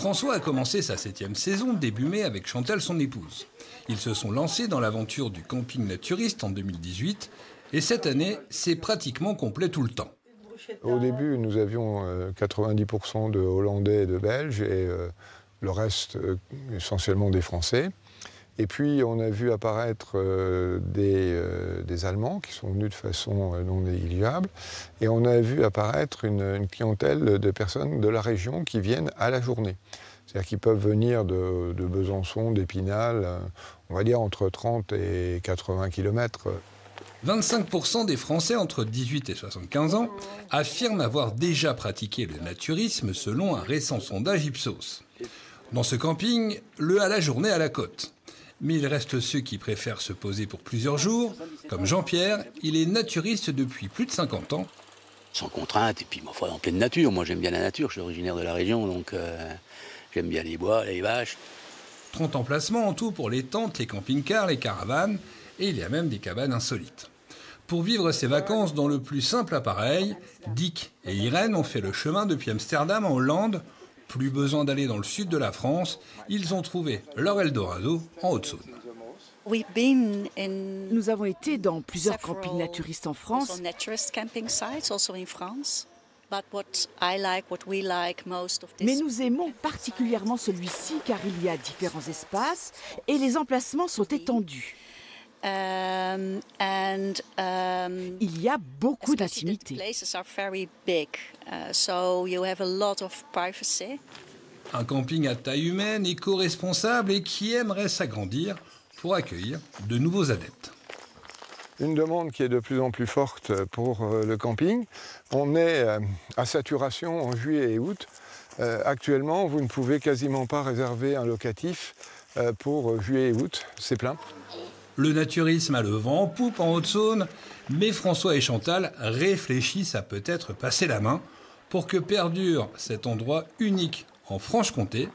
François a commencé sa 7e saison début mai avec Chantal, son épouse. Ils se sont lancés dans l'aventure du camping naturiste en 2018 et cette année, c'est pratiquement complet tout le temps. Au début, nous avions 90% de Hollandais et de Belges et le reste essentiellement des Français. Et puis on a vu apparaître des Allemands qui sont venus de façon non négligeable. Et on a vu apparaître une clientèle de personnes de la région qui viennent à la journée. C'est-à-dire qu'ils peuvent venir de Besançon, d'Épinal, on va dire entre 30 et 80 km. 25% des Français entre 18 et 75 ans affirment avoir déjà pratiqué le naturisme selon un récent sondage Ipsos. Dans ce camping, le à la journée à la côte. Mais il reste ceux qui préfèrent se poser pour plusieurs jours. Comme Jean-Pierre, il est naturiste depuis plus de 50 ans. Sans contrainte, et puis en pleine nature. Moi j'aime bien la nature, je suis originaire de la région, donc j'aime bien les bois, les vaches. 30 emplacements en tout pour les tentes, les camping-cars, les caravanes, et il y a même des cabanes insolites. Pour vivre ses vacances dans le plus simple appareil, Dick et Irène ont fait le chemin depuis Amsterdam en Hollande. Plus besoin d'aller dans le sud de la France, ils ont trouvé leur Eldorado en Haute-Saône. Nous avons été dans plusieurs campings naturistes en France. Mais nous aimons particulièrement celui-ci car il y a différents espaces et les emplacements sont étendus. Il y a beaucoup d'intimité. Un camping à taille humaine, éco-responsable et qui aimerait s'agrandir pour accueillir de nouveaux adeptes. Une demande qui est de plus en plus forte pour le camping. On est à saturation en juillet et août. Actuellement, vous ne pouvez quasiment pas réserver un locatif pour juillet et août. C'est plein. Le naturisme a le vent en poupe en Haute-Saône, mais François et Chantal réfléchissent à peut-être passer la main pour que perdure cet endroit unique en Franche-Comté